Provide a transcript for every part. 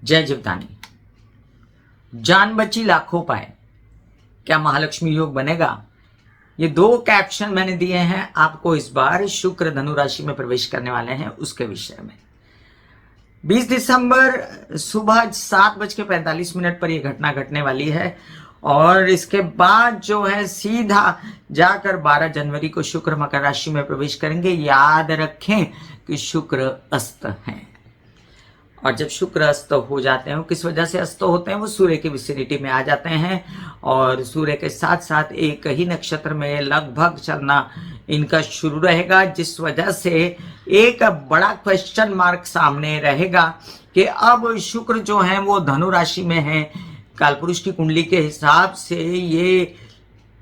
जय जीवदानी। जान बची लाखों पाए, क्या महालक्ष्मी योग बनेगा? ये दो कैप्शन मैंने दिए हैं आपको इस बार। शुक्र धनु राशि में प्रवेश करने वाले हैं उसके विषय में। 20 दिसंबर सुबह 7:45 पर यह घटना घटने वाली है और इसके बाद जो है सीधा जाकर 12 जनवरी को शुक्र मकर राशि में प्रवेश करेंगे। याद रखें कि शुक्र अस्त हैं और जब शुक्र अस्त हो जाते हैं, किस वजह से अस्त होते हैं, वो सूर्य की विसिनिटी में आ जाते हैं और सूर्य के साथ साथ एक ही नक्षत्र में लगभग चलना इनका शुरू रहेगा, जिस वजह से एक बड़ा क्वेश्चन मार्क सामने रहेगा कि अब शुक्र जो है वो धनु राशि में है। कालपुरुष की कुंडली के हिसाब से ये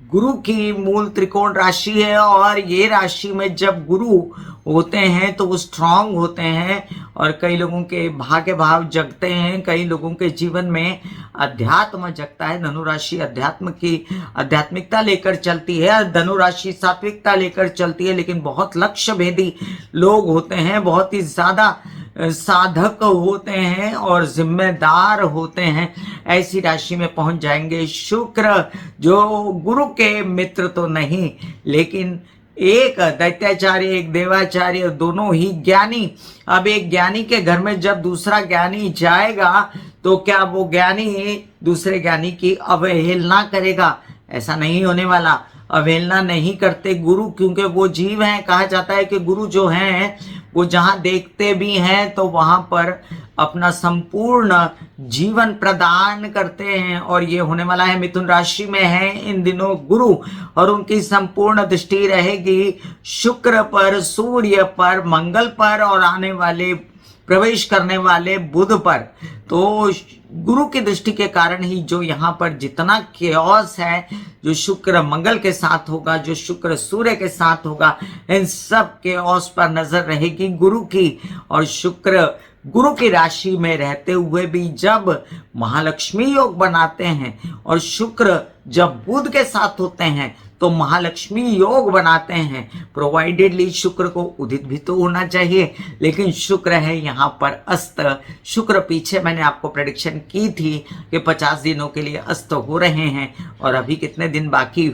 गुरु की मूल त्रिकोण राशि है और ये राशि में जब गुरु होते हैं तो वो स्ट्रांग होते हैं और कई लोगों के भाग्य भाव जगते हैं, कई लोगों के जीवन में अध्यात्म जगता है। धनु राशि अध्यात्म की आध्यात्मिकता लेकर चलती है, धनु राशि सात्विकता लेकर चलती है, लेकिन बहुत लक्ष्य भेदी लोग होते हैं, बहुत ही ज्यादा साधक होते हैं और जिम्मेदार होते हैं। ऐसी राशि में पहुंच जाएंगे शुक्र, जो गुरु के मित्र तो नहीं लेकिन एक दैत्याचार्य एक देवाचार्य, दोनों ही ज्ञानी। अब एक ज्ञानी के घर में जब दूसरा ज्ञानी जाएगा तो क्या वो ज्ञानी दूसरे ज्ञानी की अवहेलना करेगा? ऐसा नहीं होने वाला। अवहेलना नहीं करते गुरु, क्योंकि वो जीव हैं। कहा जाता है कि गुरु जो हैं वो जहां देखते भी हैं तो वहां पर अपना संपूर्ण जीवन प्रदान करते हैं और ये होने वाला है। मिथुन राशि में है इन दिनों गुरु और उनकी संपूर्ण दृष्टि रहेगी शुक्र पर, सूर्य पर, मंगल पर और आने वाले प्रवेश करने वाले बुध पर। तो गुरु की दृष्टि के कारण ही जो यहाँ पर जितना केओस है, जो शुक्र मंगल के साथ होगा, जो शुक्र सूर्य के साथ होगा, इन सब केओस पर नजर रहेगी गुरु की। और शुक्र गुरु की राशि में रहते हुए भी जब महालक्ष्मी योग बनाते हैं और शुक्र जब बुध के साथ होते हैं तो महालक्ष्मी योग बनाते हैं। प्रोवाइडेडली शुक्र को उदित भी तो होना चाहिए, लेकिन शुक्र है यहाँ पर अस्त। शुक्र पीछे मैंने आपको प्रेडिक्शन की थी कि 50 दिनों के लिए अस्त हो रहे हैं और अभी कितने दिन बाकी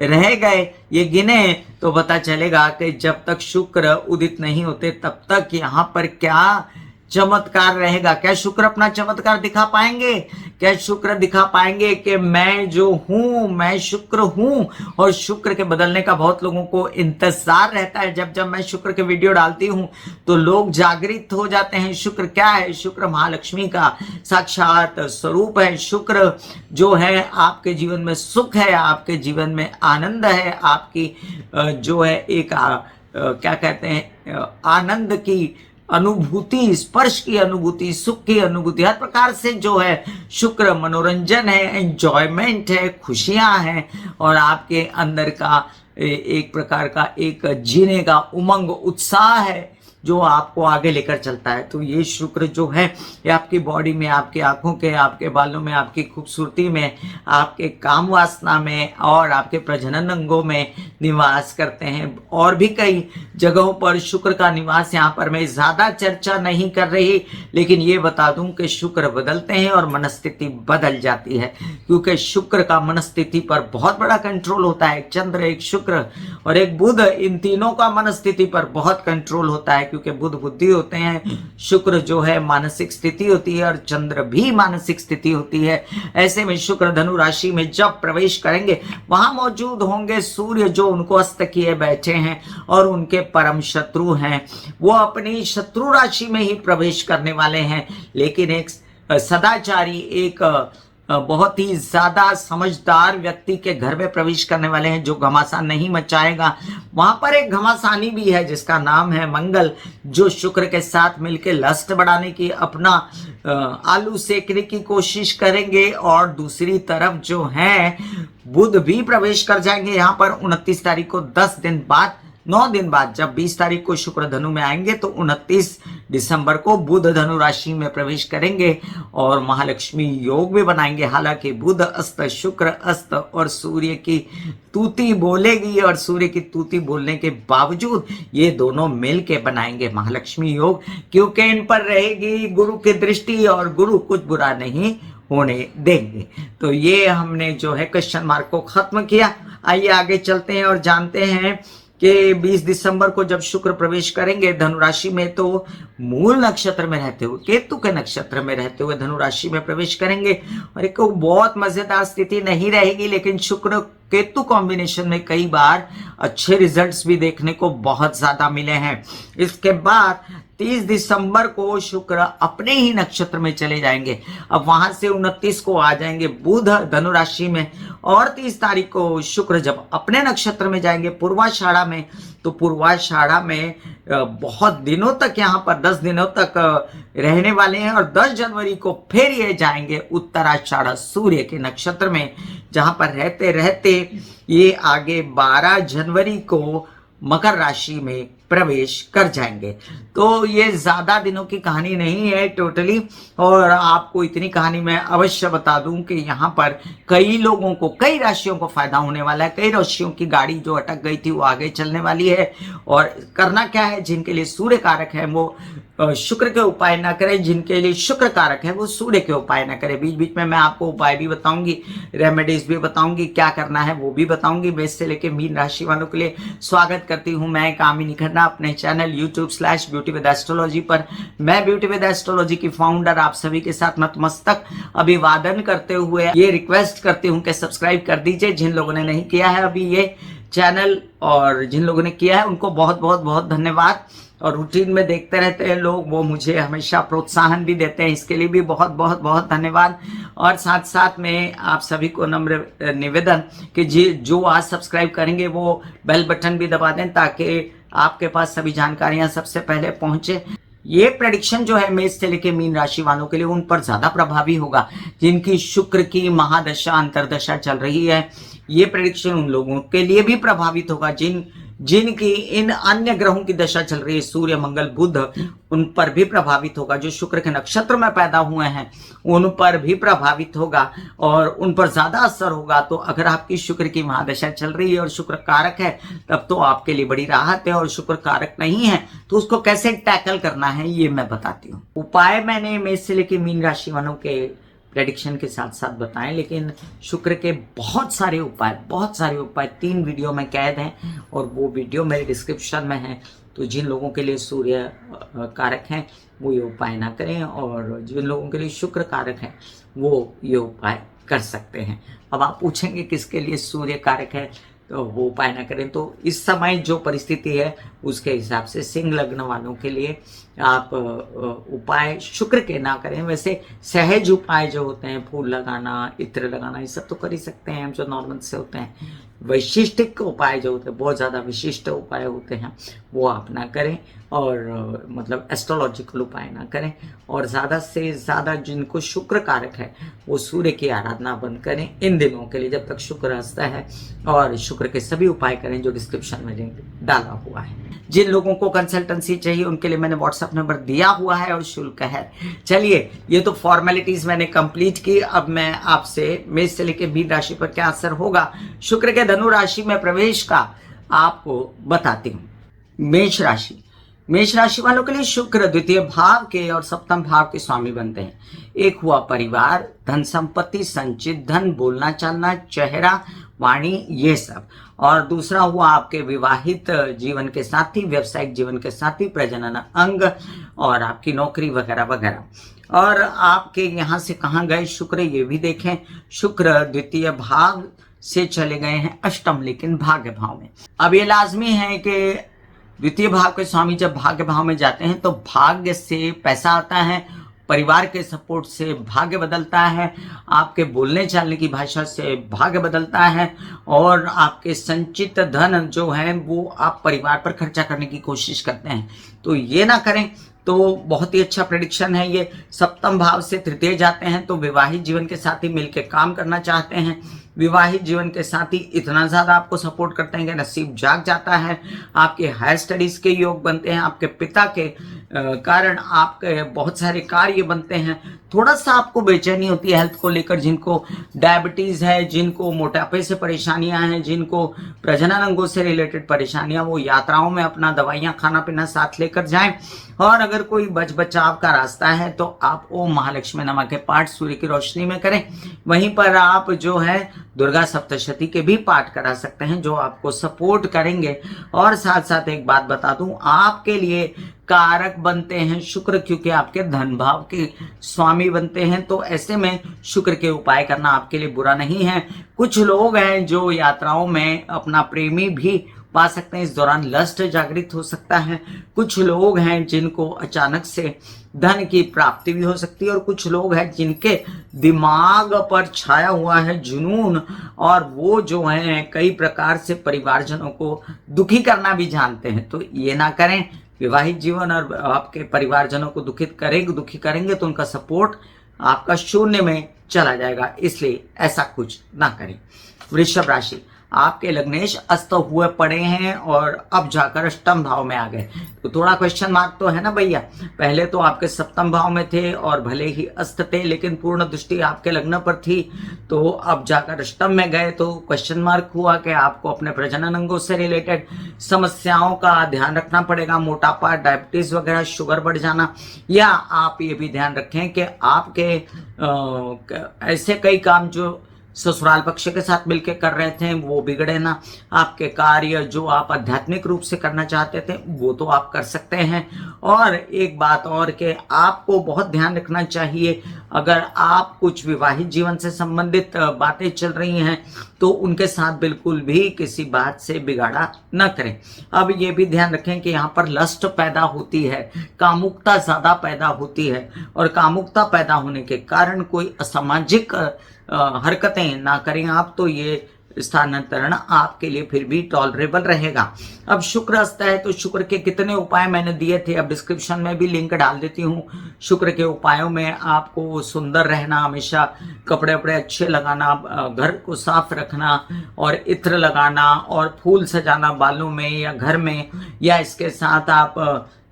रह गए ये गिने तो पता चलेगा कि जब तक शुक्र उदित नहीं होते तब तक यहाँ पर क्या चमत्कार रहेगा। क्या शुक्र अपना चमत्कार दिखा पाएंगे? क्या शुक्र दिखा पाएंगे कि मैं जो हूं मैं शुक्र हूं? और शुक्र के बदलने का बहुत लोगों को इंतजार रहता है। जब जब मैं शुक्र के वीडियो डालती हूं तो लोग जागृत हो जाते हैं। शुक्र क्या है? शुक्र महालक्ष्मी का साक्षात स्वरूप है। शुक्र जो है आपके जीवन में सुख है, आपके जीवन में आनंद है, आपकी जो है एक क्या कहते हैं आनंद की अनुभूति, स्पर्श की अनुभूति, सुख की अनुभूति, हर प्रकार से जो है शुक्र मनोरंजन है, एंजॉयमेंट है, खुशियां हैं और आपके अंदर का एक प्रकार का एक जीने का उमंग उत्साह है जो आपको आगे लेकर चलता है। तो ये शुक्र जो है ये आपकी बॉडी में, आपकी आंखों के, आपके बालों में, आपकी खूबसूरती में, आपके काम वासना में और आपके प्रजनन अंगों में निवास करते हैं। और भी कई जगहों पर शुक्र का निवास, यहाँ पर मैं ज्यादा चर्चा नहीं कर रही, लेकिन ये बता दूं कि शुक्र बदलते हैं और मनस्थिति बदल जाती है, क्योंकि शुक्र का मनस्थिति पर बहुत बड़ा कंट्रोल होता है। एक चंद्र, एक शुक्र और एक बुध, इन तीनों का मनस्थिति पर बहुत कंट्रोल होता है, क्योंकि बुध बुद्धि होते हैं, शुक्र जो है मानसिक स्थिति होती है और चंद्र भी मानसिक स्थिति होती है। ऐसे में शुक्र धनु राशि में जब प्रवेश करेंगे वहां मौजूद होंगे सूर्य, जो उनको अस्त किए बैठे हैं और उनके परम शत्रु हैं। वो अपनी शत्रु राशि में ही प्रवेश करने वाले हैं, लेकिन एक सदाचारी, एक बहुत ही ज्यादा समझदार व्यक्ति के घर में प्रवेश करने वाले हैं जो घमासान नहीं मचाएगा। वहां पर एक घमासानी भी है जिसका नाम है मंगल, जो शुक्र के साथ मिलकर लस्ट बढ़ाने की, अपना आलू सेकने की कोशिश करेंगे। और दूसरी तरफ जो है बुध भी प्रवेश कर जाएंगे यहाँ पर 29 तारीख को, 10 दिन बाद 9 दिन बाद जब 20 तारीख को शुक्र धनु में आएंगे तो 29 दिसंबर को बुध धनु राशि में प्रवेश करेंगे और महालक्ष्मी योग भी बनाएंगे। हालांकि बुध अस्त, शुक्र अस्त और सूर्य की तूती बोलेगी, और सूर्य की तूती बोलने के बावजूद ये दोनों मिल के बनाएंगे महालक्ष्मी योग, क्योंकि इन पर रहेगी गुरु की दृष्टि और गुरु कुछ बुरा नहीं होने देंगे। तो ये हमने जो है क्वेश्चन मार्क को खत्म किया। आइए आगे चलते हैं और जानते हैं कि 20 दिसंबर को जब शुक्र प्रवेश करेंगे धनु राशि में, तो मूल नक्षत्र में रहते हुए, केतु के नक्षत्र में रहते हुए धनु राशि में प्रवेश करेंगे। और एक बहुत मजेदार स्थिति नहीं रहेगी, लेकिन शुक्र केतु कॉम्बिनेशन में कई बार अच्छे रिजल्ट्स भी देखने को बहुत ज्यादा मिले हैं। इसके बाद 30 दिसंबर को शुक्र अपने ही नक्षत्र में चले जाएंगे। अब वहां से 29 को आ जाएंगे बुध धनु राशि में, और 30 तारीख को शुक्र जब अपने नक्षत्र में जाएंगे पूर्वाषाढ़ा में, तो पूर्वाषाढ़ा में बहुत दिनों तक, यहाँ पर 10 दिनों तक रहने वाले हैं। और 10 जनवरी को फिर ये जाएंगे उत्तराषाढ़ा सूर्य के नक्षत्र में, जहां पर रहते रहते ये आगे 12 जनवरी को मकर राशि में प्रवेश कर जाएंगे। तो ये ज्यादा दिनों की कहानी नहीं है टोटली। और आपको इतनी कहानी मैं अवश्य बता दूं कि यहाँ पर कई लोगों को, कई राशियों को फायदा होने वाला है। कई राशियों की गाड़ी जो अटक गई थी वो आगे चलने वाली है। और करना क्या है, जिनके लिए सूर्य कारक है वो शुक्र के उपाय ना करें, जिनके लिए शुक्र कारक है वो सूर्य के उपाय ना करें। बीच बीच में मैं आपको उपाय भी बताऊंगी, रेमेडीज भी बताऊंगी, क्या करना है वो भी बताऊंगी। मेष से लेके मीन राशि वालों के लिए स्वागत करती हूँ मैं कामिनी खन्ना अपने चैनल YouTube/ब्यूटी विद एस्ट्रोलॉजी पर। मैं ब्यूटी विद एस्ट्रोलॉजी की फाउंडर आप सभी के साथ नतमस्तक अभिवादन करते हुए ये रिक्वेस्ट करती हूँ कि सब्सक्राइब कर दीजिए जिन लोगों ने नहीं किया है अभी ये चैनल, और जिन लोगों ने किया है उनको बहुत बहुत बहुत धन्यवाद। और रूटीन में देखते रहते हैं लोग, वो मुझे हमेशा प्रोत्साहन भी देते हैं, इसके लिए भी बहुत बहुत बहुत धन्यवाद। और साथ साथ में आप सभी को नम्र निवेदन कि जो आज सब्सक्राइब करेंगे वो बेल बटन भी दबा दें, ताकि आपके पास सभी जानकारियां सबसे पहले पहुंचे। ये प्रेडिक्शन जो है मेष से लेके मीन राशि वालों के लिए उन पर ज्यादा प्रभावी होगा जिनकी शुक्र की महादशा अंतरदशा चल रही है। ये प्रेडिक्शन उन लोगों के लिए भी प्रभावित होगा जिनकी इन अन्य ग्रहों की दशा चल रही है, सूर्य मंगल बुध, उन पर भी प्रभावित होगा। जो शुक्र के नक्षत्र में पैदा हुए हैं उन पर भी प्रभावित होगा और उन पर ज्यादा असर होगा। तो अगर आपकी शुक्र की महादशा चल रही है और शुक्र कारक है, तब तो आपके लिए बड़ी राहत है। और शुक्र कारक नहीं है तो उसको कैसे टैकल करना है ये मैं बताती हूँ। उपाय मैंने मेष से लेकर मीन राशि वालों के प्रेडिक्शन के साथ साथ बताएं, लेकिन शुक्र के बहुत सारे उपाय 3 वीडियो में कैद हैं और वो वीडियो मेरे डिस्क्रिप्शन में है। तो जिन लोगों के लिए सूर्य कारक हैं वो ये उपाय ना करें, और जिन लोगों के लिए शुक्र कारक है वो ये उपाय कर सकते हैं। अब आप पूछेंगे किसके लिए सूर्य कारक है तो वो उपाय ना करें। तो इस समय जो परिस्थिति है उसके हिसाब से सिंह लग्न वालों के लिए आप उपाय शुक्र के ना करें। वैसे सहज उपाय जो होते हैं, फूल लगाना, इत्र लगाना, ये सब तो कर ही सकते हैं हम जो नॉर्मल से होते हैं। वैशिष्टिक उपाय जो होते हैं, बहुत ज़्यादा विशिष्ट उपाय होते हैं, वो आप ना करें, और मतलब एस्ट्रोलॉजिकल उपाय ना करें। और ज़्यादा से ज़्यादा जिनको शुक्र कारक है वो सूर्य की आराधना बंद करें इन दिनों के लिए जब तक शुक्र हंसता है, और शुक्र के सभी उपाय करें जो डिस्क्रिप्शन में लिंक डाला हुआ है। जिन लोगों को कंसल्टेंसी चाहिए उनके लिए मैंने व्हाट्सएप नंबर दिया हुआ है और शुल्क है। चलिए, ये तो फॉर्मेलिटीज मैंने कंप्लीट की। अब मैं आपसे मेष से लेकर मीन राशि पर क्या असर होगा शुक्र के धनु राशि में प्रवेश का आपको बताती हूँ। मेष राशि वालों के लिए शुक्र द्वितीय भाव के और सप्तम भाव के स्वामी बनते हैं। एक हुआ परिवार, धन संपत्ति, संचित धन, बोलना चालना, चेहरा, वाणी, ये सब। और दूसरा हुआ आपके विवाहित जीवन के साथी, व्यवसायिक जीवन के साथी, प्रजनन अंग, और आपकी नौकरी वगैरह वगैरह। और आपके यहाँ से कहाँ गए शुक्र ये भी देखें। शुक्र द्वितीय भाव से चले गए हैं अष्टम, लेकिन भाग्य भाव में। अब ये लाजमी है कि द्वितीय भाव के स्वामी जब भाग्य भाव में जाते हैं तो भाग्य से पैसा आता है, परिवार के सपोर्ट से भाग्य बदलता है, आपके बोलने चालने की भाषा से भाग्य बदलता है, और आपके संचित धन जो है वो आप परिवार पर खर्चा करने की कोशिश करते हैं। तो ये ना करें। तो बहुत ही अच्छा प्रेडिक्शन है ये। सप्तम भाव से तृतीय जाते हैं तो विवाहित जीवन के साथ ही मिलकर काम करना चाहते हैं, विवाहित जीवन के साथी इतना ज़्यादा आपको सपोर्ट करते हैं कि नसीब जाग जाता है। आपके हायर स्टडीज़ के योग बनते हैं, आपके पिता के कारण आपके बहुत सारे कार्य बनते हैं। थोड़ा सा आपको बेचैनी होती है हेल्थ को लेकर, जिनको डायबिटीज़ है, जिनको मोटापे से परेशानियां हैं, जिनको प्रजनन अंगों से रिलेटेड परेशानियां, वो यात्राओं में अपना दवाइयां खाना पीना साथ लेकर जाएं। और अगर कोई बच बचाव का रास्ता है तो आप ओम महालक्ष्मी नमः के पाठ सूर्य की रोशनी में करें। वहीं पर आप जो है दुर्गा सप्तशती के भी पाठ करा सकते हैं, जो आपको सपोर्ट करेंगे। और साथ साथ एक बात बता दूं, आपके लिए कारक बनते हैं शुक्र, क्योंकि आपके धन भाव के स्वामी बनते हैं। तो ऐसे में शुक्र के उपाय करना आपके लिए बुरा नहीं है। कुछ लोग हैं जो यात्राओं में अपना प्रेमी भी पा सकते हैं, इस दौरान लस्ट जागृत हो सकता है। कुछ लोग हैं जिनको अचानक से धन की प्राप्ति भी हो सकती है, और कुछ लोग हैं जिनके दिमाग पर छाया हुआ है जुनून, और वो जो हैं कई प्रकार से परिवारजनों को दुखी करना भी जानते हैं। तो ये ना करें। विवाहित जीवन और आपके परिवारजनों को दुखी करेंगे तो उनका सपोर्ट आपका शून्य में चला जाएगा, इसलिए ऐसा कुछ ना करें। वृषभ राशि, आपके लग्नेश अस्त हुए पड़े हैं और अब जाकर अष्टम भाव में आ गए, तो थोड़ा क्वेश्चन मार्क तो है ना भैया। पहले तो आपके सप्तम भाव में थे और भले ही अस्त थे, लेकिन पूर्ण दृष्टि आपके लग्न पर थी, तो अब जाकर अष्टम में गए तो क्वेश्चन मार्क हुआ कि आपको अपने प्रजनन अंगों से रिलेटेड समस्याओं का ध्यान रखना पड़ेगा। मोटापा, डायबिटीज वगैरह, शुगर बढ़ जाना, या आप ये भी ध्यान रखें कि आपके ऐसे कई काम जो ससुराल पक्ष के साथ मिलकर कर रहे थे वो बिगड़े ना। आपके कार्य जो आप आध्यात्मिक रूप से करना चाहते थे वो तो आप कर सकते हैं। और एक बात और कि आपको बहुत ध्यान रखना चाहिए, अगर आप कुछ विवाहित जीवन से संबंधित बातें चल रही हैं तो उनके साथ बिल्कुल भी किसी बात से बिगाड़ा न करें। अब ये भी ध्यान रखें कि यहाँ पर लस्ट पैदा होती है, कामुकता ज़्यादा पैदा होती है, और कामुकता पैदा होने के कारण कोई असामाजिक हरकतें ना करें आप, तो ये स्थानांतरण आपके लिए फिर भी टॉलरेबल रहेगा। अब शुक्र अस्त है तो शुक्र के कितने उपाय मैंने दिए थे, अब डिस्क्रिप्शन में भी लिंक डाल देती हूँ। शुक्र के उपायों में आपको सुंदर रहना, हमेशा कपड़े वपड़े अच्छे लगाना, घर को साफ रखना और इत्र लगाना और फूल सजाना बालों में या घर में, या इसके साथ आप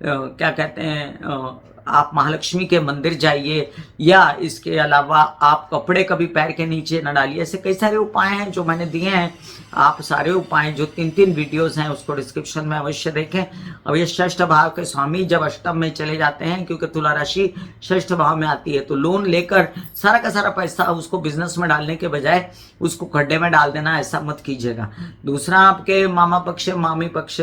क्या कहते हैं, आप महालक्ष्मी के मंदिर जाइए, या इसके अलावा आप कपड़े कभी पैर के नीचे न डालिए। ऐसे कई सारे उपाय हैं जो मैंने दिए हैं। आप सारे उपाय जो 3 वीडियोस हैं उसको डिस्क्रिप्शन में अवश्य देखें। अब ये षष्ठ भाव के स्वामी जब अष्टम में चले जाते हैं, क्योंकि तुला राशि षष्ठ भाव में आती है, तो लोन लेकर सारा का सारा पैसा उसको बिजनेस में डालने के बजाय उसको खड्डे में डाल देना, ऐसा मत कीजिएगा। दूसरा, आपके मामा पक्ष, मामी पक्ष,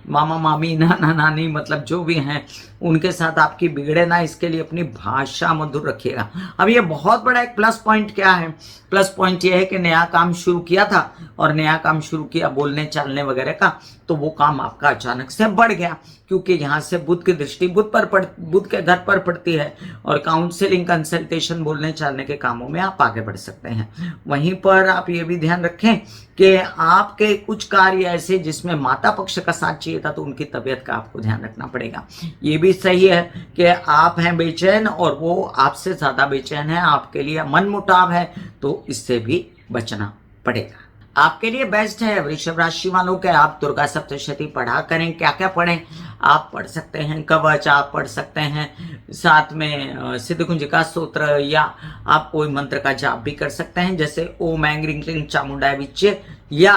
मामा मामी, नाना नानी, मतलब जो भी हैं उनके साथ आपकी बिगड़े ना, इसके लिए अपनी भाषा मधुर रखिएगा। अब ये बहुत बड़ा एक प्लस पॉइंट क्या है, प्लस पॉइंट ये है कि नया काम शुरू किया था और नया काम शुरू किया बोलने चालने वगैरह का, तो वो काम आपका अचानक से बढ़ गया, क्योंकि यहाँ से बुध की दृष्टि बुध के घर पर पड़ती है, और काउंसलिंग, कंसल्टेशन, बोलने चालने के कामों में आप आगे बढ़ सकते हैं। वहीं पर आप ये भी ध्यान रखें कि आपके कुछ कार्य ऐसे जिसमें माता पक्ष का साथ चाहिए था, तो उनकी तबीयत का आपको ध्यान रखना पड़ेगा। ये भी सही है कि आप हैं बेचैन और वो आपसे ज्यादा बेचैन है, आपके लिए मनमुटाव है, तो इससे भी बचना पड़ेगा। आपके लिए बेस्ट है वृषभ राशि वालों के आप दुर्गा सप्तशती पढ़ा करें। क्या क्या पढ़ें, आप पढ़ सकते हैं कवच, आप पढ़ सकते हैं साथ में सिद्धकुंजिका स्तोत्र, या आप कोई मंत्र का जाप भी कर सकते हैं, जैसे ओम ऐं ह्रीं क्लीं चामुंडाय विच्चे, या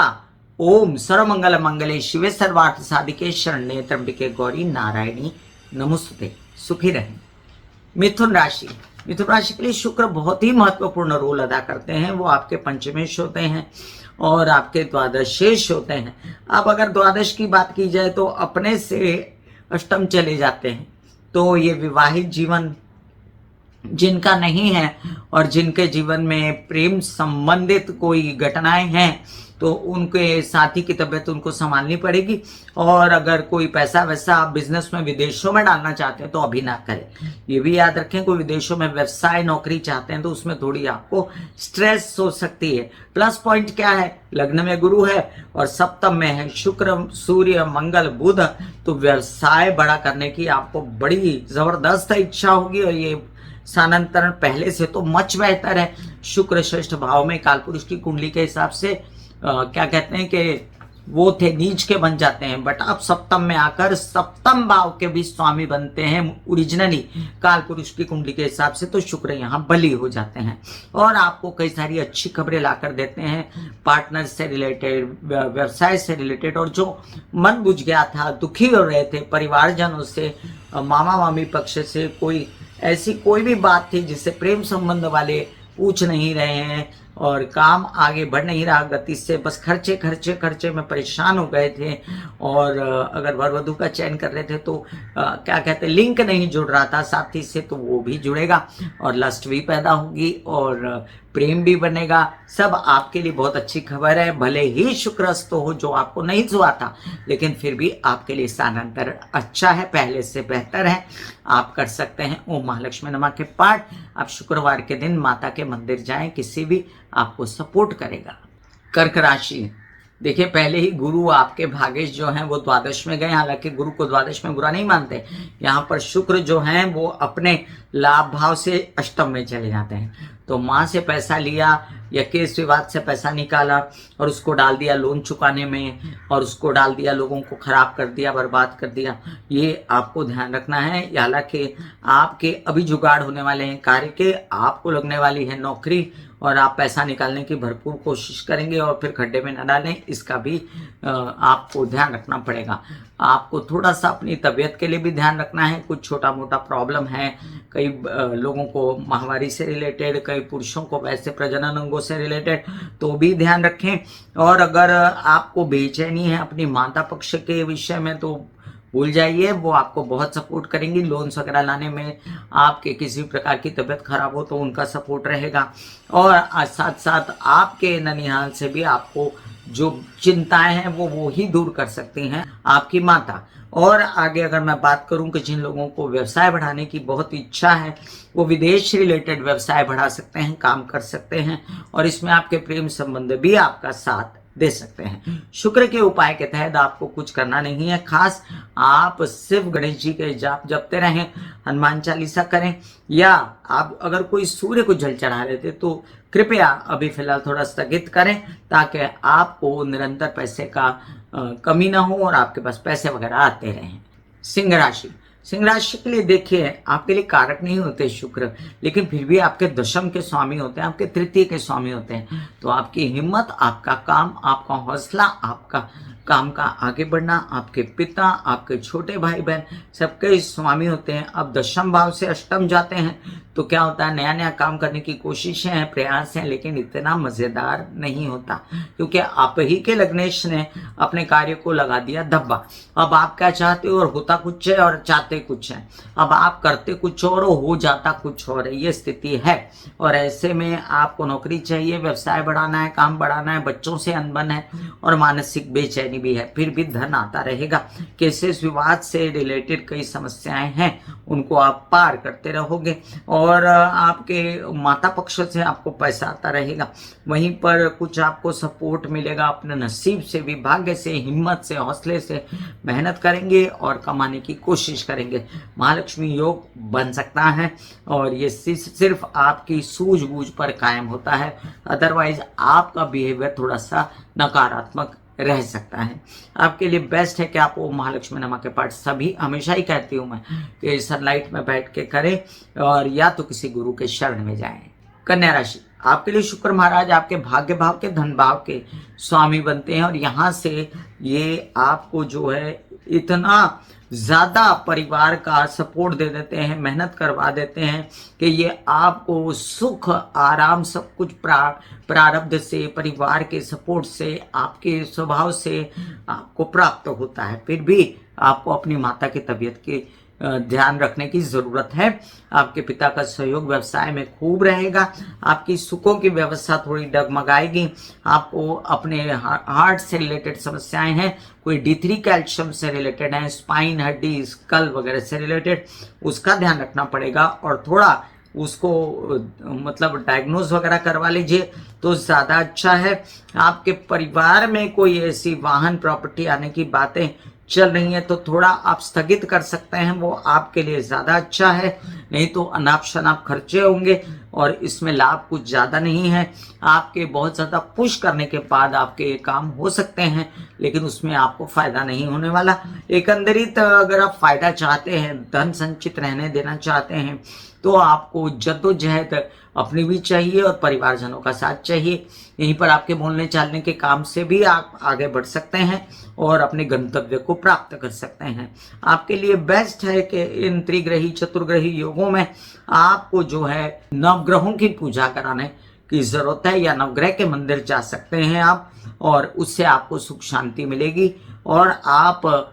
ओम सर्वमंगल मंगले शिवे सर्वार्थ साधिके शरण्ये त्र्यंबके गौरी नारायणी नमोस्तुते। सुखी रहें। मिथुन राशि, मिथुन राशि के लिए शुक्र बहुत ही महत्वपूर्ण रोल अदा करते हैं। वो आपके पंचमेश होते हैं और आपके द्वादशेश होते हैं। अब अगर द्वादश की बात की जाए तो अपने से अष्टम चले जाते हैं, तो ये विवाहित जीवन जिनका नहीं है और जिनके जीवन में प्रेम संबंधित कोई घटनाएं हैं, तो उनके साथी की तबीयत उनको संभालनी पड़ेगी। और अगर कोई पैसा वैसा आप बिजनेस में विदेशों में डालना चाहते हैं तो अभी ना करें। ये भी याद रखें, कोई विदेशों में व्यवसाय नौकरी चाहते हैं तो उसमें थोड़ी आपको स्ट्रेस हो सकती है। प्लस पॉइंट क्या है, लग्न में गुरु है और सप्तम में है शुक्र, सूर्य, मंगल, बुध, तो व्यवसाय बड़ा करने की आपको बड़ी जबरदस्त इच्छा होगी और ये स्थानांतरण पहले से तो मच बेहतर है। शुक्र षष्ठ भाव में कालपुरुष की कुंडली के हिसाब से क्या कहते हैं कि वो थे नीच के बन जाते हैं, बट अब सप्तम में आकर सप्तम भाव के भी स्वामी बनते हैं ओरिजिनली काल पुरुष की कुंडली के हिसाब से। तो शुक्र यहाँ बली हो जाते हैं और आपको कई सारी अच्छी खबरें लाकर देते हैं, पार्टनर से रिलेटेड, व्यवसाय से रिलेटेड, और जो मन बुझ गया था, दुखी हो रहे थे परिवारजनों से, मामा मामी पक्ष से कोई ऐसी कोई भी बात थी जिससे प्रेम संबंध वाले पूछ नहीं रहे हैं और काम आगे बढ़ नहीं रहा गति से, बस खर्चे खर्चे खर्चे में परेशान हो गए थे, और अगर वर वधू का चयन कर रहे थे तो क्या कहते हैं लिंक नहीं जुड़ रहा था साथी से, तो वो भी जुड़ेगा और लस्ट भी पैदा होगी और प्रेम भी बनेगा। सब आपके लिए बहुत अच्छी खबर है। भले ही शुक्रस्त हो जो आपको नहीं हुआ था, लेकिन फिर भी आपके लिए स्थानांतरण अच्छा है, पहले से बेहतर है। आप कर सकते हैं ओम महालक्ष्मी नमः के पाठ। आप शुक्रवार के दिन माता के मंदिर जाएं, किसी भी आपको सपोर्ट करेगा। कर्क राशि, देखिए पहले ही गुरु आपके भागेश जो हैं वो द्वादश में गए, हालांकि गुरु को द्वादश में बुरा नहीं मानते, यहाँ पर शुक्र जो हैं वो अपने लाभ भाव से अष्टम में चले जाते हैं। तो माँ से पैसा लिया या केस विवाद से पैसा निकाला और उसको डाल दिया लोन चुकाने में, और उसको डाल दिया लोगों को खराब कर दिया, बर्बाद कर दिया, ये आपको ध्यान रखना है। हालांकि आपके अभी जुगाड़ होने वाले हैं कार्य के, आपको लगने वाली है नौकरी और आप पैसा निकालने की भरपूर कोशिश करेंगे और फिर खड्डे में न डालें, इसका भी आपको ध्यान रखना पड़ेगा। आपको थोड़ा सा अपनी तबीयत के लिए भी ध्यान रखना है। कुछ छोटा मोटा प्रॉब्लम है, कई लोगों को माहवारी से रिलेटेड, कई पुरुषों को वैसे प्रजनन अंगों से रिलेटेड, तो भी ध्यान रखें। और अगर आपको बेचैनी है अपनी माता पक्ष के विषय में तो भूल जाइए, वो आपको बहुत सपोर्ट करेंगी। लोन्स वगैरह लाने में, आपके किसी प्रकार की तबीयत खराब हो तो उनका सपोर्ट रहेगा। और साथ साथ आपके ननिहाल से भी आपको जो चिंताएं हैं वो ही दूर कर सकती हैं आपकी माता। और आगे अगर मैं बात करूं कि जिन लोगों को व्यवसाय बढ़ाने की बहुत इच्छा है वो विदेश रिलेटेड व्यवसाय बढ़ा सकते हैं, काम कर सकते हैं, और इसमें आपके प्रेम संबंध भी आपका साथ दे सकते हैं। शुक्र के उपाय के तहत आपको कुछ करना नहीं है खास, आप सिर्फ गणेश जी के जाप जपते रहें, हनुमान चालीसा करें, या आप अगर कोई सूर्य को जल चढ़ा रहे थे तो कृपया अभी फिलहाल थोड़ा स्थगित करें, ताकि आपको निरंतर पैसे का कमी ना हो और आपके पास पैसे वगैरह आते रहें। सिंह राशि, सिंह राशि के लिए देखिए आपके लिए कारक नहीं होते शुक्र, लेकिन फिर भी आपके दशम के स्वामी होते हैं, आपके तृतीय के स्वामी होते हैं। तो आपकी हिम्मत, आपका काम, आपका हौसला, आपका काम का आगे बढ़ना, आपके पिता, आपके छोटे भाई बहन सबके स्वामी होते हैं। अब दशम भाव से अष्टम जाते हैं तो क्या होता है, नया नया काम करने की कोशिशें हैं, प्रयास हैं, लेकिन इतना मजेदार नहीं होता, क्योंकि आप ही के लग्नेश ने अपने कार्य को लगा दिया धब्बा। अब आप क्या चाहते हो और होता कुछ है और चाहते कुछ है। अब आप करते कुछ और हो जाता कुछ और है, ये स्थिति है। और ऐसे में आपको नौकरी चाहिए, व्यवसाय बढ़ाना है, काम बढ़ाना है, बच्चों से अनबन है और मानसिक बेचैनी भी है। फिर भी धन आता रहेगा। केसेस विवाद से रिलेटेड कई समस्याएं हैं, उनको आप पार करते रहोगे। और आपके माता पक्ष से आपको पैसा आता रहेगा। वहीं पर कुछ आपको सपोर्ट मिलेगा अपने नसीब से भी, भाग्य से, हिम्मत से, हौसले से। मेहनत करेंगे और कमाने की कोशिश करेंगे। महालक्ष्मी योग बन सकता है और ये सिर्फ आपकी सूझबूझ पर कायम होता है। अदरवाइज आपका बिहेवियर थोड़ा सा नकारात्मक रह सकता है। आपके लिए बेस्ट है कि आप ओम महालक्ष्मी नमः के पाठ सभी हमेशा ही कहती हूँ मैं कि सनलाइट में बैठ के करें और या तो किसी गुरु के शरण में जाएं। कन्या राशि, आपके लिए शुक्र महाराज आपके भाग्य भाव के, धन भाव के स्वामी बनते हैं और यहाँ से ये आपको जो है इतना ज्यादा परिवार का सपोर्ट दे देते हैं, मेहनत करवा देते हैं कि ये आपको सुख, आराम सब कुछ प्रारब्ध से, परिवार के सपोर्ट से, आपके स्वभाव से आपको प्राप्त होता है। फिर भी आपको अपनी माता की तबीयत की ध्यान रखने की जरूरत है। आपके पिता का सहयोग व्यवसाय में खूब रहेगा। आपकी सुखों की व्यवस्था थोड़ी डगमगाएगी। आपको अपने हार्ट से रिलेटेड समस्याएं हैं, कोई D3 कैल्शियम से रिलेटेड है, स्पाइन, हड्डी, स्कल वगैरह से रिलेटेड, उसका ध्यान रखना पड़ेगा और थोड़ा उसको मतलब डायग्नोज वगैरह करवा लीजिए तो ज़्यादा अच्छा है। आपके परिवार में कोई ऐसी वाहन प्रॉपर्टी आने की बातें चल रही हैं तो थोड़ा आप स्थगित कर सकते हैं, वो आपके लिए ज़्यादा अच्छा है। नहीं तो अनाप शनाप खर्चे होंगे और इसमें लाभ कुछ ज़्यादा नहीं है। आपके बहुत ज़्यादा पुश करने के बाद आपके ये काम हो सकते हैं, लेकिन उसमें आपको फ़ायदा नहीं होने वाला। एकंदरित अगर आप फ़ायदा चाहते हैं, धन संचित रहने देना चाहते हैं, तो आपको जद्दोजहद अपनी भी चाहिए और परिवारजनों का साथ चाहिए। यहीं पर आपके बोलने चालने के काम से भी आप आगे बढ़ सकते हैं और अपने गंतव्य को प्राप्त कर सकते हैं। आपके लिए बेस्ट है कि इन त्रिग्रही चतुर्ग्रही योगों में आपको जो है नवग्रहों की पूजा कराने की जरूरत है, या नवग्रह के मंदिर जा सकते हैं आप, और उससे आपको सुख शांति मिलेगी। और आप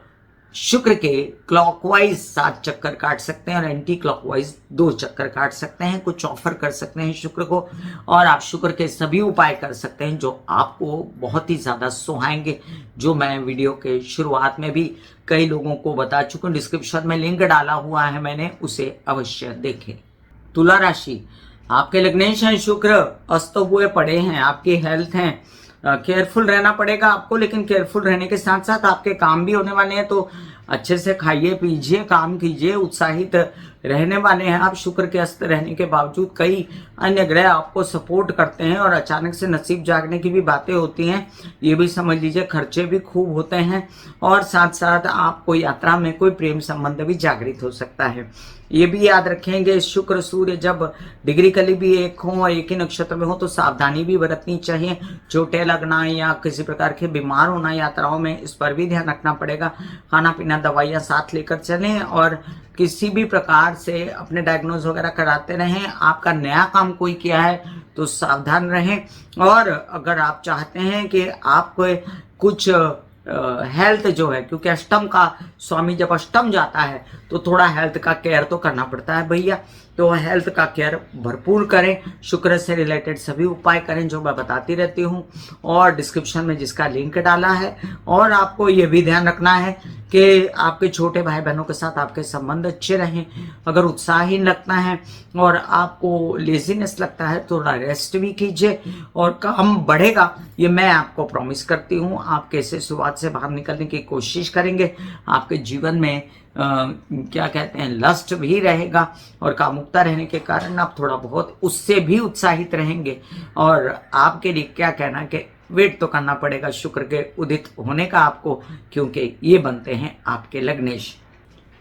शुक्र के क्लॉकवाइज 7 चक्कर काट सकते हैं और एंटी क्लॉकवाइज 2 चक्कर काट सकते हैं। कुछ ऑफर कर सकते हैं शुक्र को, और आप शुक्र के सभी उपाय कर सकते हैं जो आपको बहुत ही ज़्यादा सुहाएंगे, जो मैं वीडियो के शुरुआत में भी कई लोगों को बता चुका हूँ। डिस्क्रिप्शन में लिंक डाला हुआ है मैंने, उसे अवश्य देखें। तुला राशि, आपके लग्नेश हैं शुक्र, अस्त हुए पड़े हैं, आपकी हेल्थ है, केयरफुल रहना पड़ेगा आपको, लेकिन केयरफुल रहने के साथ साथ आपके काम भी होने वाले हैं। तो अच्छे से खाइए पीजिए, काम कीजिए, उत्साहित रहने वाले हैं आप। शुक्र के अस्त रहने के बावजूद कई अन्य ग्रह आपको सपोर्ट करते हैं और अचानक से नसीब जागने की भी बातें होती हैं, ये भी समझ लीजिए। खर्चे भी खूब होते हैं और साथ साथ आपको यात्रा में कोई प्रेम संबंध भी जागृत हो सकता है। ये भी याद रखेंगे, शुक्र सूर्य जब डिग्री कली भी एक हो और एक ही नक्षत्र में हो तो सावधानी भी बरतनी चाहिए। चोटें लगना या किसी प्रकार के बीमार होना यात्राओं में, इस पर भी ध्यान रखना पड़ेगा। खाना पीना दवाइयाँ साथ लेकर चलें और किसी भी प्रकार से अपने डायग्नोज वगैरह कराते रहें। आपका नया काम कोई किया है तो सावधान रहें। और अगर आप चाहते हैं कि आपको कुछ हेल्थ जो है, क्योंकि अष्टम का स्वामी जब अष्टम जाता है तो थोड़ा हेल्थ का केयर तो करना पड़ता है भैया, तो हेल्थ का केयर भरपूर करें। शुक्र से रिलेटेड सभी उपाय करें जो मैं बताती रहती हूँ, और डिस्क्रिप्शन में जिसका लिंक डाला है। और आपको ये भी ध्यान रखना है कि आपके छोटे भाई बहनों के साथ आपके संबंध अच्छे रहें। अगर उत्साहहीन लगता है और आपको लेजीनेस लगता है तो रेस्ट भी कीजिए और काम बढ़ेगा, ये मैं आपको प्रॉमिस करती हूँ। आप कैसे शुरुआत से बाहर निकलने की कोशिश करेंगे, आपके जीवन में क्या कहते हैं, लस्ट भी रहेगा, और कामुकता रहने के कारण आप थोड़ा बहुत उससे भी उत्साहित रहेंगे। और आपके लिए क्या कहना कि वेट तो करना पड़ेगा शुक्र के उदित होने का आपको, क्योंकि ये बनते हैं आपके लग्नेश।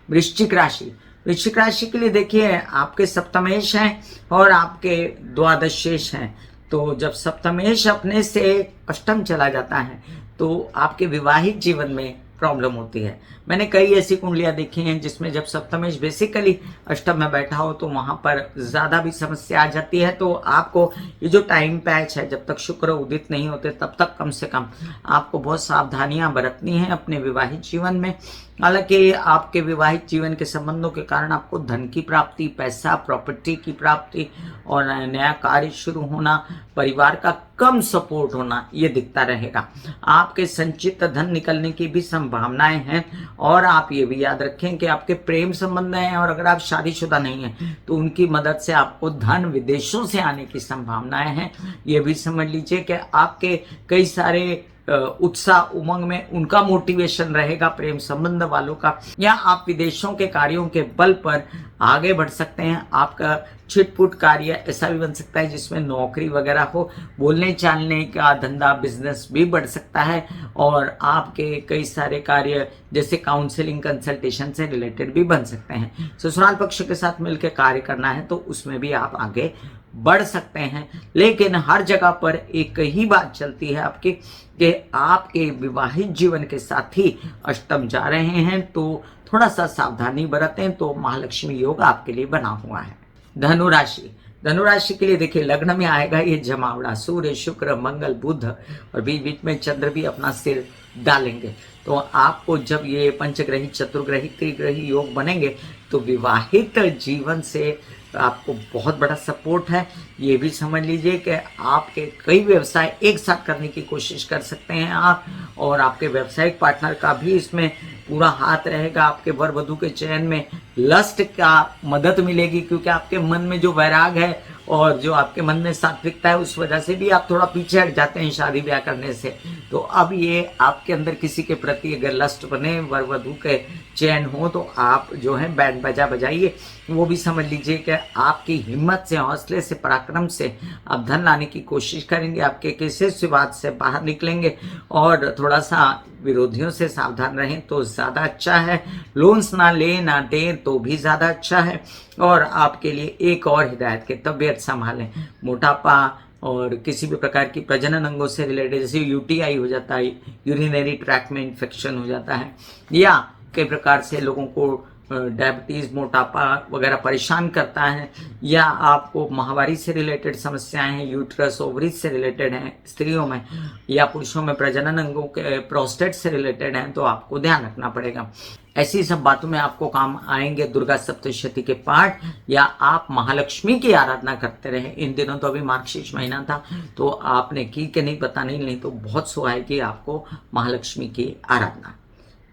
वृश्चिक राशि, वृश्चिक राशि के लिए देखिए, आपके सप्तमेश हैं और आपके द्वादशेश हैं। तो जब सप्तमेश अपने से अष्टम चला जाता है तो आपके विवाहित जीवन में प्रॉब्लम होती है। मैंने कई ऐसी कुंडलियां देखी हैं जिसमें जब सप्तमेश बेसिकली अष्टम में बैठा हो तो वहां पर ज्यादा भी समस्या आ जाती है। तो आपको ये जो टाइम पैच है, जब तक शुक्र उदित नहीं होते तब तक कम से कम आपको बहुत सावधानियां बरतनी है अपने विवाहित जीवन में। हालांकि आपके विवाहित जीवन के संबंधों के कारण आपको धन की प्राप्ति, पैसा, प्रॉपर्टी की प्राप्ति और नया कार्य शुरू होना, परिवार का कम सपोर्ट होना, ये दिखता रहेगा। आपके संचित धन निकलने की भी संभावनाएं हैं। और आप ये भी याद रखें कि आपके प्रेम संबंध हैं और अगर आप शादीशुदा नहीं हैं तो उनकी मदद से आपको धन विदेशों से आने की संभावनाएं हैं। ये भी समझ लीजिए कि आपके कई सारे उत्साह उमंग में उनका मोटिवेशन रहेगा, प्रेम संबंध वालों का, या आप विदेशों के कार्यों के बल पर आगे बढ़ सकते हैं। आपका छिटपुट कार्य ऐसा भी बन सकता है जिसमें नौकरी वगैरह हो, बोलने चालने का धंधा बिजनेस भी बढ़ सकता है। और आपके कई सारे कार्य जैसे काउंसलिंग कंसल्टेशन से रिलेटेड भी बन सकते हैं। ससुराल पक्ष के साथ मिलकर कार्य करना है तो उसमें भी आप आगे बढ़ सकते हैं। लेकिन हर जगह पर एक ही बात चलती है आपकी कि आपके विवाहित जीवन के साथी अष्टम जा रहे हैं, तो थोड़ा सा सावधानी बरतें तो महालक्ष्मी योग आपके लिए बना हुआ है। धनु राशि, धनु राशि के लिए देखिए, लग्न में आएगा ये जमावड़ा, सूर्य शुक्र मंगल बुध और बीच बीच में चंद्र भी अपना सिर डालेंगे। तो आपको जब ये पंचग्रही चतुर्ग्रही त्रिग्रही योग बनेंगे तो विवाहित जीवन से आपको बहुत बड़ा सपोर्ट है। ये भी समझ लीजिए कि आपके कई व्यवसाय एक साथ करने की कोशिश कर सकते हैं आप, और आपके व्यावसायिक पार्टनर का भी इसमें पूरा हाथ रहेगा। आपके वर वधू के चयन में लस्ट का मदद मिलेगी, क्योंकि आपके मन में जो वैराग है और जो आपके मन में सात्विकता है उस वजह से भी आप थोड़ा पीछे हट जाते हैं शादी ब्याह करने से। तो अब ये आपके अंदर किसी के प्रति अगर लस्ट बने, वर वधू के चयन हो, तो आप जो है बैंड बजा बजाइए। वो भी समझ लीजिए कि आपकी हिम्मत से, हौसले से, पराक्रम से आप धन लाने की कोशिश करेंगे, आपके किसी विवाद से बाहर निकलेंगे और थोड़ा सा विरोधियों से सावधान रहें तो ज़्यादा अच्छा है। लोन्स ना लें ना दें तो भी ज़्यादा अच्छा है। और आपके लिए एक और हिदायत के तबीयत संभालें, मोटापा और किसी भी प्रकार की प्रजनन अंगों से रिलेटेड, जैसे यूटीआई हो जाता है, यूरिनरी ट्रैक्ट में इन्फेक्शन हो जाता है, या कई प्रकार से लोगों को डायबिटीज़, मोटापा वगैरह परेशान करता है, या आपको माहवारी से रिलेटेड समस्याएं हैं, यूट्रस ओवरीज से रिलेटेड हैं स्त्रियों में, या पुरुषों में प्रजनन अंगों के प्रोस्टेट से रिलेटेड हैं, तो आपको ध्यान रखना पड़ेगा। ऐसी सब बातों में आपको काम आएंगे दुर्गा सप्तशती के पाठ, या आप महालक्ष्मी की आराधना करते रहे। इन दिनों तो अभी मार्गशीर्ष महीना था, तो आपने की कि नहीं पता नहीं तो बहुत सुहाएगी आपको महालक्ष्मी की आराधना।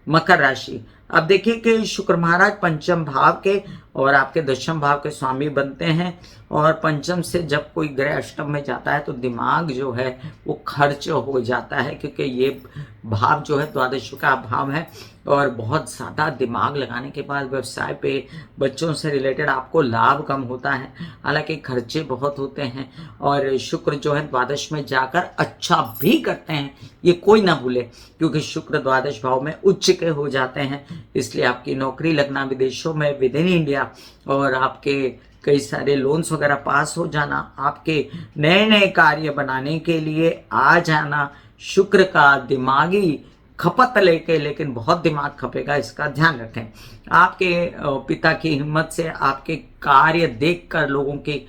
मकर राशि, अब देखिए कि शुक्र महाराज पंचम भाव के और आपके दशम भाव के स्वामी बनते हैं, और पंचम से जब कोई ग्रह अष्टम में जाता है तो दिमाग जो है वो खर्च हो जाता है, क्योंकि ये भाव जो है द्वादश का भाव है, और बहुत ज़्यादा दिमाग लगाने के बाद व्यवसाय पे, बच्चों से रिलेटेड आपको लाभ कम होता है, हालांकि खर्चे बहुत होते हैं। और शुक्र जो है द्वादश में जाकर अच्छा भी करते हैं, ये कोई ना भूले, क्योंकि शुक्र द्वादश भाव में उच्च के हो जाते हैं। इसलिए आपकी नौकरी लगना विदेशों में, विद इन इंडिया, और आपके कई सारे लोन्स वगैरह पास हो जाना, आपके नए नए कार्य बनाने के लिए आ जाना, शुक्र का दिमागी खपत लेके, लेकिन बहुत दिमाग खपेगा, इसका ध्यान रखें। आपके पिता की हिम्मत से आपके कार्य देखकर लोगों की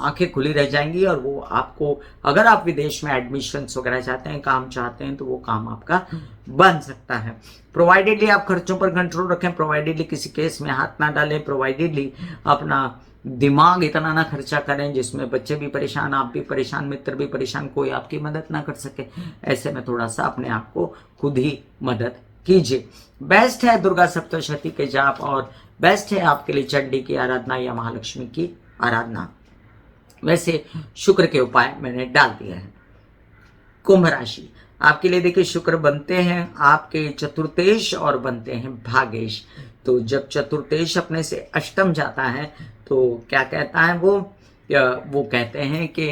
आंखें खुली रह जाएंगी, और वो आपको, अगर आप विदेश में एडमिशन्स वगैरह चाहते हैं, काम चाहते हैं, तो वो काम आपका बन सकता है। प्रोवाइडेडली आप खर्चों पर कंट्रोल रखें, प्रोवाइडेडली किसी केस में हाथ ना डालें, प्रोवाइडेडली अपना दिमाग इतना ना खर्चा करें जिसमें बच्चे भी परेशान, आप भी परेशान, मित्र भी परेशान, कोई आपकी मदद ना कर सके। ऐसे में थोड़ा सा अपने आप को खुद ही मदद कीजिए। बेस्ट है दुर्गा सप्तशती के जाप, और बेस्ट है आपके लिए चंडी की आराधना या महालक्ष्मी की आराधना। वैसे शुक्र के उपाय मैंने डाल दिए हैं। कुंभ राशि, आपके लिए देखिए शुक्र बनते हैं आपके चतुर्थेश और बनते हैं भागेश। तो जब चतुर्थेश अपने से अष्टम जाता है तो क्या कहता है वो कहते हैं कि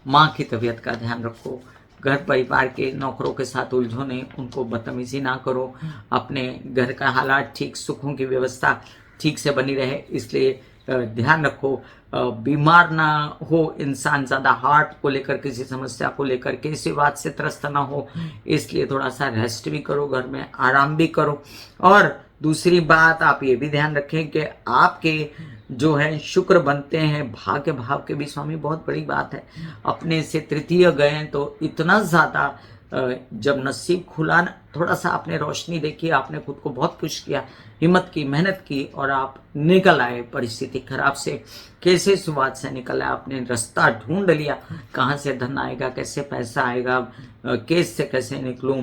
माँ की तबीयत का ध्यान रखो, घर परिवार के नौकरों के साथ उलझो नहीं, उनको बदतमीजी ना करो, अपने घर का हालात ठीक, सुखों की व्यवस्था ठीक से बनी रहे, इसलिए ध्यान रखो। बीमार ना हो इंसान, ज़्यादा हार्ट को लेकर किसी समस्या को लेकर किसी बात से त्रस्त ना हो, इसलिए थोड़ा सा रेस्ट भी करो, घर में आराम भी करो। और दूसरी बात आप ये भी ध्यान रखें कि आपके जो है शुक्र बनते हैं भाग्य भाव के भी स्वामी, बहुत बड़ी बात है। अपने से तृतीय गए तो इतना ज़्यादा जब नसीब खुला, थोड़ा सा आपने रोशनी देखी, आपने खुद को बहुत पुश किया, हिम्मत की, मेहनत की, और आप निकल आए परिस्थिति खराब से, कैसे शुरुआत से निकल आए, आपने रास्ता ढूंढ लिया, कहाँ से धन आएगा, कैसे पैसा आएगा, केस से कैसे निकलूं,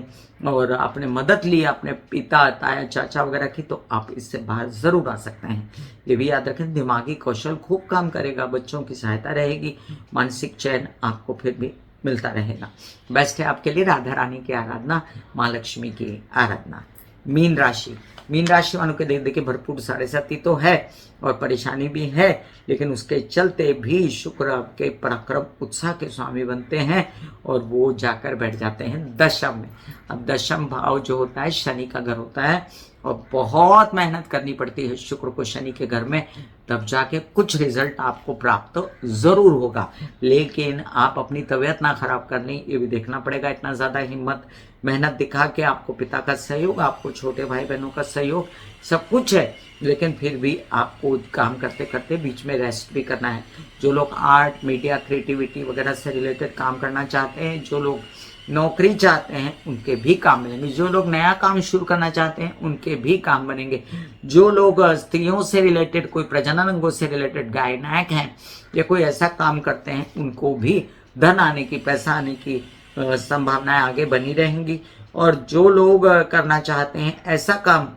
और आपने मदद ली अपने पिता, ताया, चाचा वगैरह की, तो आप इससे बाहर जरूर आ सकते हैं। ये भी याद रखें, दिमागी कौशल खूब काम करेगा, बच्चों की सहायता रहेगी, मानसिक चैन आपको फिर भी मिलता रहेगा। बेस्ट है आपके लिए राधा रानी की आराधना, माँ लक्ष्मी की आराधना। मीन राशि, मीन राशि वालों के देखिए भरपूर 7.5 तो है और परेशानी भी है, लेकिन उसके चलते भी शुक्र आपके पराक्रम उत्साह के स्वामी बनते हैं, और वो जाकर बैठ जाते हैं दशम में। अब दशम भाव जो होता है शनि का घर होता है, और बहुत मेहनत करनी पड़ती है शुक्र को शनि के घर में, तब जाके कुछ रिजल्ट आपको प्राप्त जरूर होगा। लेकिन आप अपनी तबीयत ना खराब कर लें, ये भी देखना पड़ेगा। इतना ज़्यादा हिम्मत मेहनत दिखा के आपको पिता का सहयोग, आपको छोटे भाई बहनों का सहयोग, सब कुछ है, लेकिन फिर भी आपको काम करते करते बीच में रेस्ट भी करना है। जो लोग आर्ट, मीडिया, क्रिएटिविटी वगैरह से रिलेटेड काम करना चाहते हैं, जो लोग नौकरी चाहते हैं, उनके भी काम बनेंगे। जो लोग नया काम शुरू करना चाहते हैं, उनके भी काम बनेंगे। जो लोग स्त्रियों से रिलेटेड, कोई प्रजनन अंगों से रिलेटेड गायनायक हैं या कोई ऐसा काम करते हैं, उनको भी धन आने की, पैसा आने की संभावनाएं आगे बनी रहेंगी। और जो लोग करना चाहते हैं ऐसा काम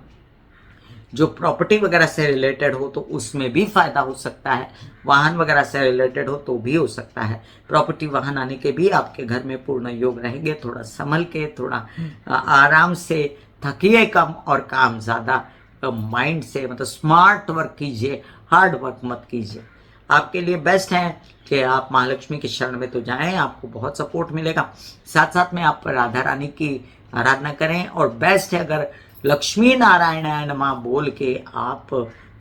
जो प्रॉपर्टी वगैरह से रिलेटेड हो तो उसमें भी फायदा हो सकता है, वाहन वगैरह से रिलेटेड हो तो भी हो सकता है। प्रॉपर्टी वाहन आने के भी आपके घर में पूर्ण योग रहेंगे। थोड़ा संभल के, थोड़ा आराम से, थकिए कम और काम ज़्यादा माइंड से, मतलब स्मार्ट वर्क कीजिए, हार्ड वर्क मत कीजिए। आपके लिए बेस्ट है कि आप महालक्ष्मी के शरण में तो जाएं, आपको बहुत सपोर्ट मिलेगा। साथ साथ में आप राधा रानी की आराधना करें, और बेस्ट है अगर लक्ष्मी नारायणाय नमः बोल के आप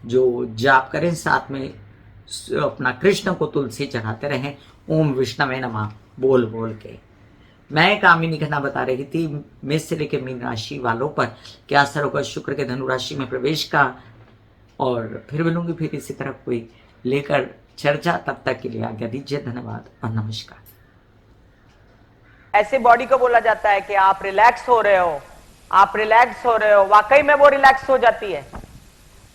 जो जाप करें, साथ में अपना कृष्ण को तुलसी चढ़ाते रहें, ओम विष्णवे नमः बोल बोल के। मैं कामिनी घना बता रही थी मेष से लेकर मीन राशि वालों पर क्या असर होगा शुक्र के धनु राशि में प्रवेश का, और फिर मिलूंगी फिर इसी तरह कोई लेकर चर्चा। तब तक के लिए आज्ञा दीजिए, धन्यवाद और नमस्कार। ऐसे बॉडी को बोला जाता है कि आप रिलैक्स हो रहे हो, आप रिलैक्स हो रहे हो, वाकई में वो रिलैक्स हो जाती है।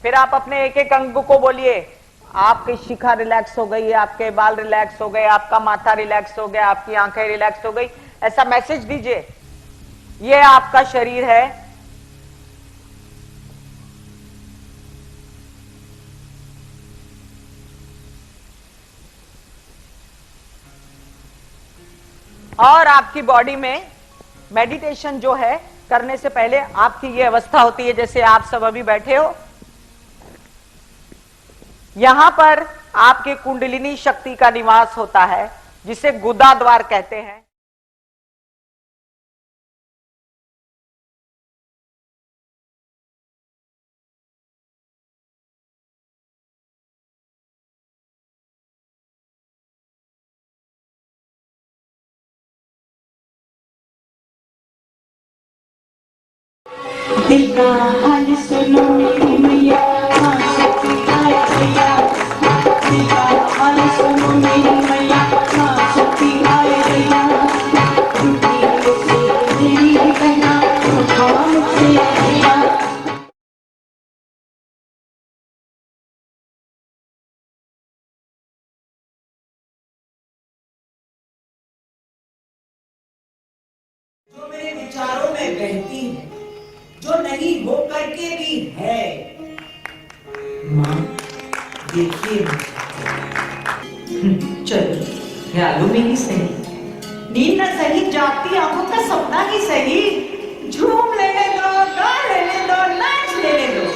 फिर आप अपने एक एक अंग को बोलिए, आपकी शिखा रिलैक्स हो गई, आपके बाल रिलैक्स हो गए, आपका माथा रिलैक्स हो गया, आपकी आंखें रिलैक्स हो गई, ऐसा मैसेज दीजिए। ये आपका शरीर है, और आपकी बॉडी में मेडिटेशन जो है करने से पहले आपकी ये अवस्था होती है जैसे आप सब अभी बैठे हो। यहां पर आपके कुंडलिनी शक्ति का निवास होता है जिसे गुदा द्वार कहते हैं। दिल का हाल सुनो मेरी मैया, हाँ सच्ची हाय भैया। दिल का हाल सुनो मेरी मैया, हाँ सच्ची हाय भैया। टूटी से तेरी कहना, खाम से भैया। जो मेरे विचारों में बहती है, जो नहीं हो करके भी है। माँ देखिए, चलो ख्यालों में ही सही, नींद न सही, जागती आंखों का सपना ही सही, झूम लेने दो, गा लेने दो, नाच लेने दो।